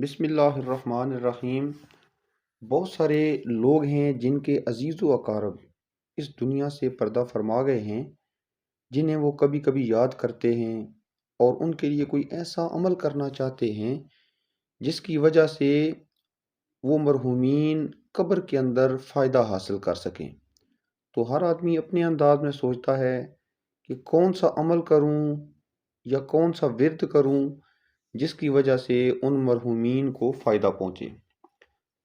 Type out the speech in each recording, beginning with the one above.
بسم اللہ الرحمن الرحیم۔ بہت سارے لوگ ہیں جن کے عزیز و اقارب اس دنیا سے پردہ فرما گئے ہیں، جنہیں وہ کبھی کبھی یاد کرتے ہیں اور ان کے لیے کوئی ایسا عمل کرنا چاہتے ہیں جس کی وجہ سے وہ مرحومین قبر کے اندر فائدہ حاصل کر سکیں۔ تو ہر آدمی اپنے انداز میں سوچتا ہے کہ کون سا عمل کروں یا کون سا ورد کروں جس کی وجہ سے ان مرحومین کو فائدہ پہنچے۔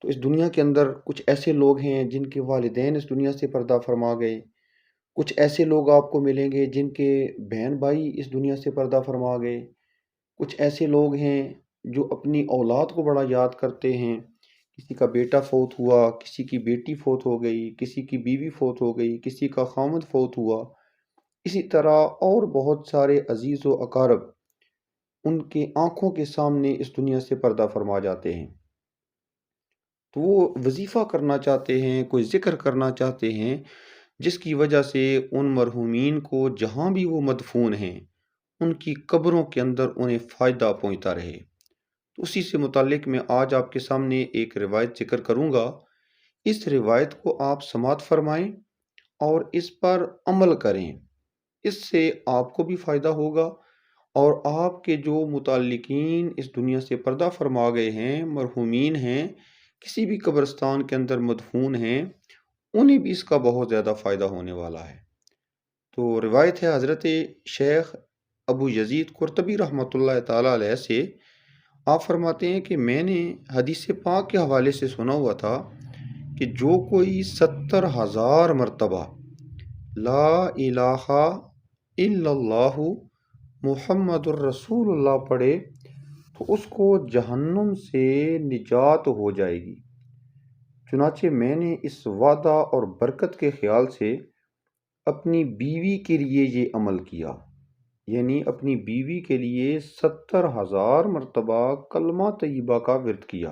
تو اس دنیا کے اندر کچھ ایسے لوگ ہیں جن کے والدین اس دنیا سے پردہ فرما گئے، کچھ ایسے لوگ آپ کو ملیں گے جن کے بہن بھائی اس دنیا سے پردہ فرما گئے، کچھ ایسے لوگ ہیں جو اپنی اولاد کو بڑا یاد کرتے ہیں، کسی کا بیٹا فوت ہوا، کسی کی بیٹی فوت ہو گئی، کسی کی بیوی فوت ہو گئی، کسی کا خامد فوت ہوا، اسی طرح اور بہت سارے عزیز و اقارب ان کے آنکھوں کے سامنے اس دنیا سے پردہ فرما جاتے ہیں۔ تو وہ وظیفہ کرنا چاہتے ہیں، کوئی ذکر کرنا چاہتے ہیں جس کی وجہ سے ان مرحومین کو جہاں بھی وہ مدفون ہیں ان کی قبروں کے اندر انہیں فائدہ پہنچتا رہے۔ تو اسی سے متعلق میں آج آپ کے سامنے ایک روایت ذکر کروں گا۔ اس روایت کو آپ سماعت فرمائیں اور اس پر عمل کریں، اس سے آپ کو بھی فائدہ ہوگا اور آپ کے جو متعلقین اس دنیا سے پردہ فرما گئے ہیں، مرحومین ہیں، کسی بھی قبرستان کے اندر مدفون ہیں، انہیں بھی اس کا بہت زیادہ فائدہ ہونے والا ہے۔ تو روایت ہے حضرت شیخ ابو یزید قرطبی رحمۃ اللہ تعالیٰ علیہ سے، آپ فرماتے ہیں کہ میں نے حدیث پاک کے حوالے سے سنا ہوا تھا کہ جو کوئی 70,000 مرتبہ لا الہ الا اللہ محمد الرسول اللہ پڑھے تو اس کو جہنم سے نجات ہو جائے گی۔ چنانچہ میں نے اس وعدہ اور برکت کے خیال سے اپنی بیوی کے لیے یہ عمل کیا، یعنی اپنی بیوی کے لیے 70,000 مرتبہ کلمہ طیبہ کا ورد کیا۔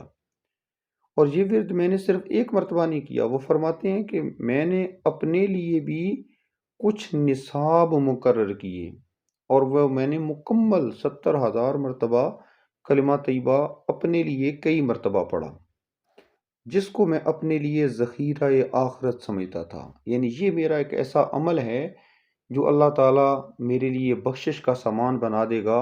اور یہ ورد میں نے صرف ایک مرتبہ نہیں کیا، وہ فرماتے ہیں کہ میں نے اپنے لیے بھی کچھ نصاب مقرر کیے اور وہ میں نے مکمل 70,000 مرتبہ کلمہ طیبہ اپنے لیے کئی مرتبہ پڑھا، جس کو میں اپنے لیے ذخیرہ آخرت سمجھتا تھا۔ یعنی یہ میرا ایک ایسا عمل ہے جو اللہ تعالیٰ میرے لیے بخشش کا سامان بنا دے گا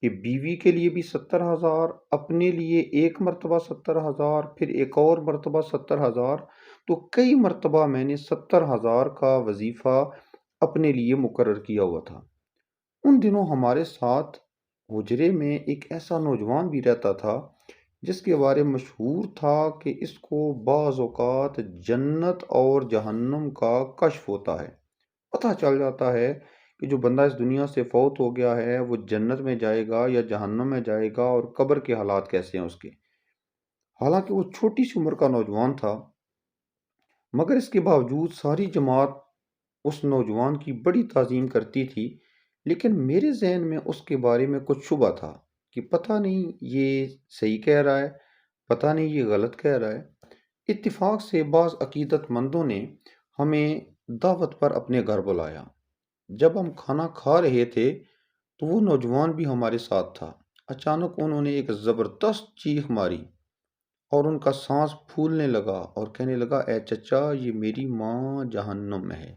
کہ بیوی کے لیے بھی 70,000، اپنے لیے ایک مرتبہ 70,000، پھر ایک اور مرتبہ 70,000، تو کئی مرتبہ میں نے 70,000 کا وظیفہ اپنے لیے مقرر کیا ہوا تھا۔ ان دنوں ہمارے ساتھ حجرے میں ایک ایسا نوجوان بھی رہتا تھا جس کے بارے میں مشہور تھا کہ اس کو بعض اوقات جنت اور جہنم کا کشف ہوتا ہے، پتہ چل جاتا ہے کہ جو بندہ اس دنیا سے فوت ہو گیا ہے وہ جنت میں جائے گا یا جہنم میں جائے گا، اور قبر کے حالات کیسے ہیں اس کے۔ حالانکہ وہ چھوٹی سی عمر کا نوجوان تھا، مگر اس کے باوجود ساری جماعت اس نوجوان کی بڑی تعظیم کرتی تھی، لیکن میرے ذہن میں اس کے بارے میں کچھ شبہ تھا کہ پتہ نہیں یہ صحیح کہہ رہا ہے، پتہ نہیں یہ غلط کہہ رہا ہے۔ اتفاق سے بعض عقیدت مندوں نے ہمیں دعوت پر اپنے گھر بلایا۔ جب ہم کھانا کھا رہے تھے تو وہ نوجوان بھی ہمارے ساتھ تھا۔ اچانک انہوں نے ایک زبردست چیخ ماری اور ان کا سانس پھولنے لگا اور کہنے لگا، اے چچا، یہ میری ماں جہنم میں ہے۔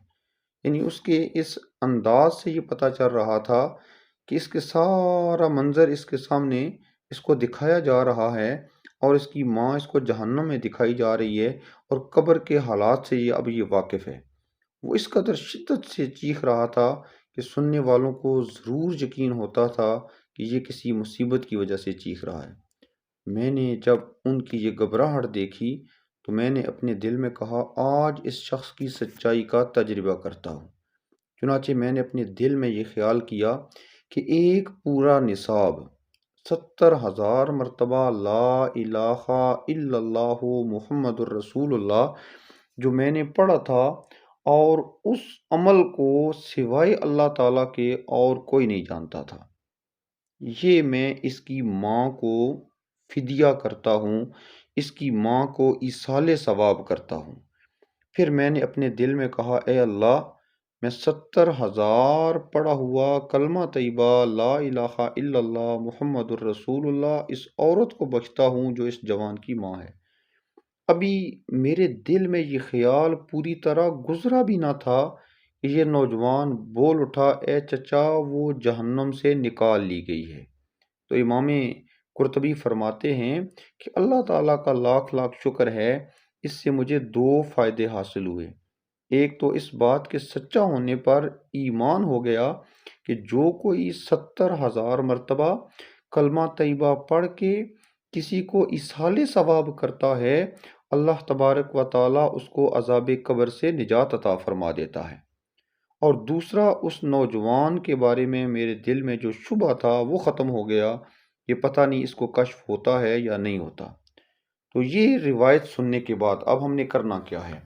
یعنی اس کے اس انداز سے یہ پتہ چل رہا تھا کہ اس کے سارا منظر اس کے سامنے اس کو دکھایا جا رہا ہے اور اس کی ماں اس کو جہنم میں دکھائی جا رہی ہے، اور قبر کے حالات سے اب یہ واقف ہے۔ وہ اس قدر شدت سے چیخ رہا تھا کہ سننے والوں کو ضرور یقین ہوتا تھا کہ یہ کسی مصیبت کی وجہ سے چیخ رہا ہے۔ میں نے جب ان کی یہ گھبراہٹ دیکھی تو میں نے اپنے دل میں کہا، آج اس شخص کی سچائی کا تجربہ کرتا ہوں۔ چنانچہ میں نے اپنے دل میں یہ خیال کیا کہ ایک پورا نصاب 70,000 مرتبہ لا الہ الا اللہ محمد الرسول اللہ جو میں نے پڑھا تھا، اور اس عمل کو سوائے اللہ تعالیٰ کے اور کوئی نہیں جانتا تھا، یہ میں اس کی ماں کو فدیہ کرتا ہوں، اس کی ماں کو ایصال ثواب کرتا ہوں۔ پھر میں نے اپنے دل میں کہا، اے اللہ، میں 70,000 پڑھا ہوا کلمہ طیبہ لا الہ الا اللہ محمد الرسول اللہ اس عورت کو بخشتا ہوں جو اس جوان کی ماں ہے۔ ابھی میرے دل میں یہ خیال پوری طرح گزرا بھی نہ تھا کہ یہ نوجوان بول اٹھا، اے چچا وہ جہنم سے نکال لی گئی ہے۔ تو امام قرطبی فرماتے ہیں کہ اللہ تعالیٰ کا لاکھ لاکھ شکر ہے، اس سے مجھے دو فائدے حاصل ہوئے۔ ایک تو اس بات کے سچا ہونے پر ایمان ہو گیا کہ جو کوئی 70,000 مرتبہ کلمہ طیبہ پڑھ کے کسی کو ایصال ثواب کرتا ہے، اللہ تبارک و تعالیٰ اس کو عذاب قبر سے نجات عطا فرما دیتا ہے۔ اور دوسرا، اس نوجوان کے بارے میں میرے دل میں جو شبہ تھا وہ ختم ہو گیا، یہ پتہ نہیں اس کو کشف ہوتا ہے یا نہیں ہوتا۔ تو یہ روایت سننے کے بعد اب ہم نے کرنا کیا ہے؟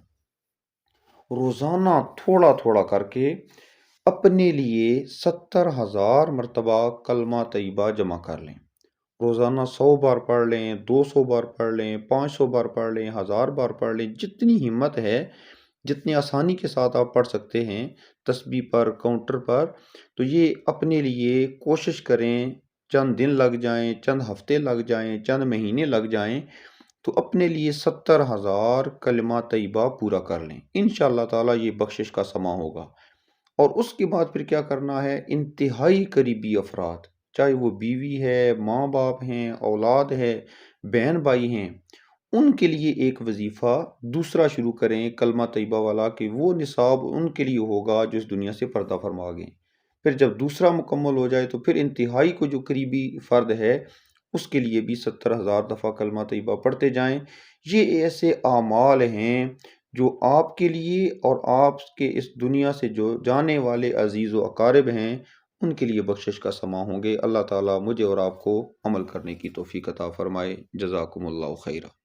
روزانہ تھوڑا تھوڑا کر کے اپنے لیے 70,000 مرتبہ کلمہ طیبہ جمع کر لیں۔ روزانہ 100 بار پڑھ لیں، 200 بار پڑھ لیں، 500 بار پڑھ لیں، 1000 بار پڑھ لیں، جتنی ہمت ہے، جتنی آسانی کے ساتھ آپ پڑھ سکتے ہیں تسبیح پر، کاؤنٹر پر۔ تو یہ اپنے لیے کوشش کریں، چند دن لگ جائیں، چند ہفتے لگ جائیں، چند مہینے لگ جائیں، تو اپنے لیے 70,000 کلمہ طیبہ پورا کر لیں۔ انشاءاللہ تعالیٰ یہ بخشش کا سماں ہوگا۔ اور اس کے بعد پھر کیا کرنا ہے؟ انتہائی قریبی افراد، چاہے وہ بیوی ہے، ماں باپ ہیں، اولاد ہے، بہن بھائی ہیں، ان کے لیے ایک وظیفہ دوسرا شروع کریں کلمہ طیبہ والا، کہ وہ نصاب ان کے لیے ہوگا جو اس دنیا سے پردہ فرما گئے۔ پھر جب دوسرا مکمل ہو جائے تو پھر انتہائی کو جو قریبی فرد ہے اس کے لیے بھی 70,000 دفعہ کلمہ طیبہ پڑھتے جائیں۔ یہ ایسے اعمال ہیں جو آپ کے لیے اور آپ کے اس دنیا سے جو جانے والے عزیز و اقارب ہیں ان کے لیے بخشش کا سماں ہوں گے۔ اللہ تعالیٰ مجھے اور آپ کو عمل کرنے کی توفیق عطا فرمائے۔ جزاکم اللہ خیرہ۔